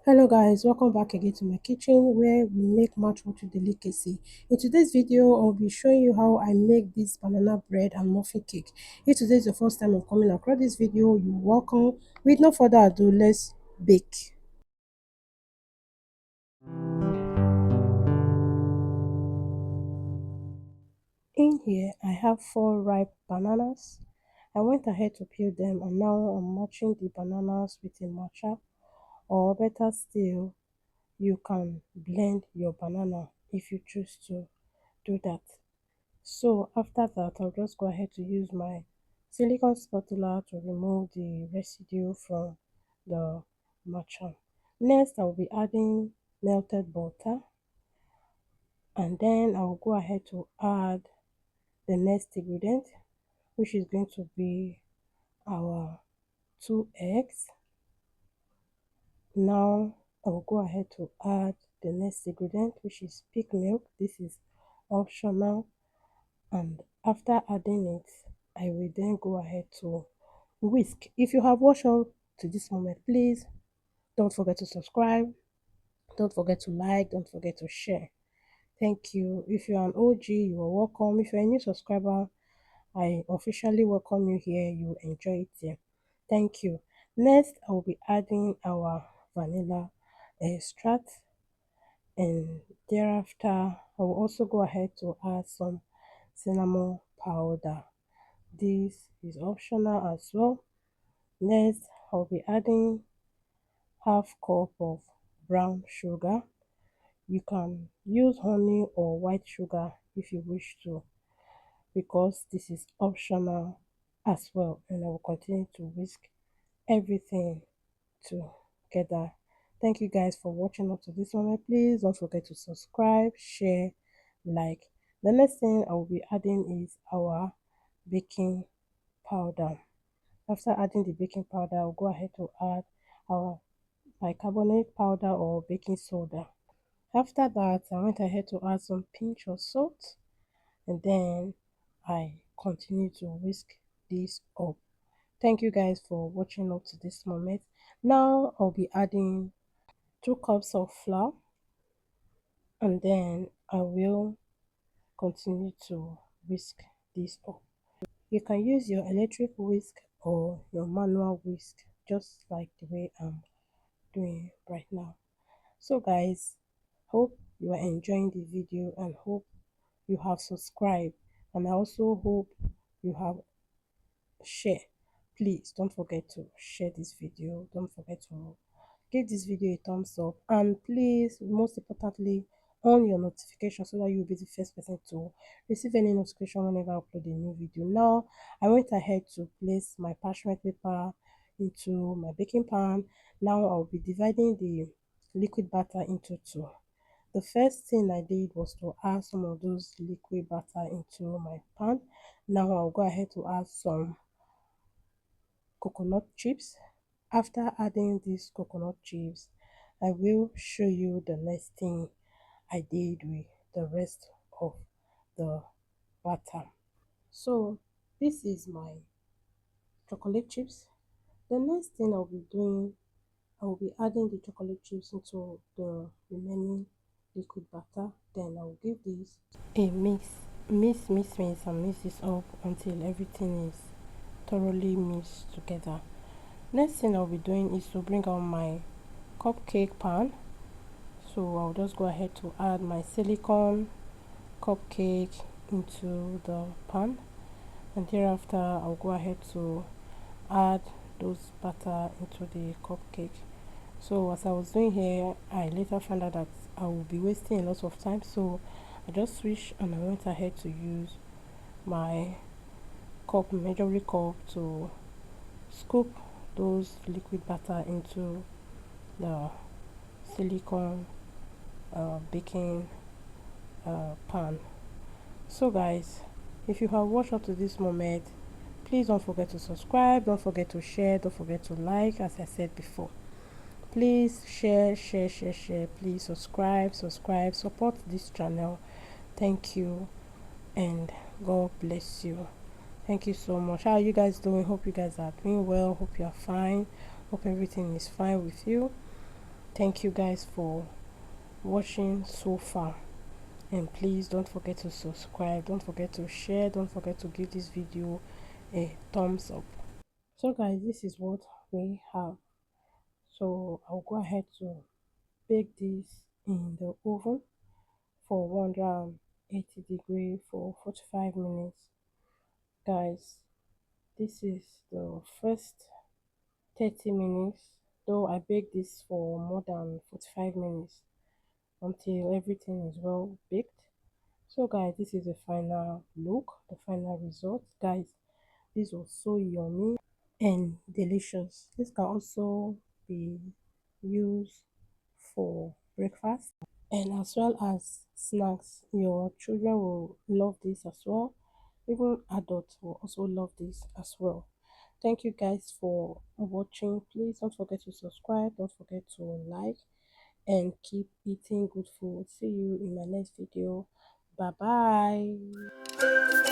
Hello guys, welcome back again to my kitchen where we make match water delicacy. In today's video, I'll be showing you how I make this banana bread and muffin cake. If today is the first time of coming across this video, you're welcome. With no further ado, let's bake. In here, I have 4 ripe bananas. I went ahead to peel them and now I'm matching the bananas with a matcha, or better still, you can blend your banana if you choose to do that. So after that, I'll just go ahead to use my silicone spatula to remove the residue from the matcha. Next, I'll be adding melted butter, and then I'll go ahead to add the next ingredient, which is going to be our 2 eggs. Now I'll go ahead to add the next ingredient, which is pig milk. This is optional, and after adding it, I will then go ahead to whisk. If you have watched up to this moment, please don't forget to subscribe, don't forget to like, don't forget to share. Thank you. If you're an OG, you are welcome. If you're a new subscriber, I officially welcome you here. You enjoy it here. Thank you. Next, I will be adding our vanilla extract, and thereafter I will also go ahead to add some cinnamon powder. This is optional as well. Next, I'll be adding half cup of brown sugar. You can use honey or white sugar if you wish to, because this is optional as well. And I will continue to whisk everything together. Thank you guys for watching up to this moment. Please don't forget to subscribe, share, like. The next thing I will be adding is our baking powder. After adding the baking powder, I'll go ahead to add our bicarbonate powder or baking soda. After that, I went ahead to add some pinch of salt, and then I continue to whisk this up. Thank you guys for watching up to this moment. Now I'll be adding 2 cups of flour, and then I will continue to whisk this up. You can use your electric whisk or your manual whisk, just like the way I'm doing right now. So guys, hope you are enjoying the video and hope you have subscribed, and I also hope you have share. Please don't forget to share this video, don't forget to give this video a thumbs up, and please, most importantly, on your notification so that you'll be the first person to receive any notification whenever I upload a new video. Now I went ahead to place my parchment paper into my baking pan. Now I'll be dividing the liquid batter into two. The first thing I did was to add some of those liquid batter into my pan. Now I'll go ahead to add some coconut chips. After adding these coconut chips, I will show you the next thing I did with the rest of the batter. So this is my chocolate chips. The next thing I'll be doing, I will be adding the chocolate chips into the remaining liquid batter. Then I'll give this a mix, and mix this up until everything is thoroughly mixed together. Next thing I'll be doing is to bring out my cupcake pan. So I'll just go ahead to add my silicone cupcake into the pan, and thereafter I'll go ahead to add those batter into the cupcake. So as I was doing here, I later found out that I will be wasting a lot of time, so I just switched and I went ahead to use my measuring cup to scoop those liquid batter into the silicone baking pan. So guys, if you have watched up to this moment, please don't forget to subscribe, don't forget to share, don't forget to like, as I said before. Please share, please subscribe, support this channel. Thank you, and God bless you. Thank you so much. How are you guys doing? Hope you guys are doing well. Hope you are fine. Hope everything is fine with you. Thank you guys for watching so far, and please don't forget to subscribe, don't forget to share, don't forget to give this video a thumbs up. So guys, this is what we have. So I'll go ahead to bake this in the oven for 180 degree for 45 minutes. Guys, this is the first 30 minutes, though I bake this for more than 45 minutes until everything is well baked. So guys, this is the final look, the final result. Guys, this was so yummy and delicious. This can also be used for breakfast and as well as snacks. Your children will love this as well. Even adults will also love this as well. Thank you guys for watching. Please don't forget to subscribe, don't forget to like, and keep eating good food. See you in my next video. Bye bye.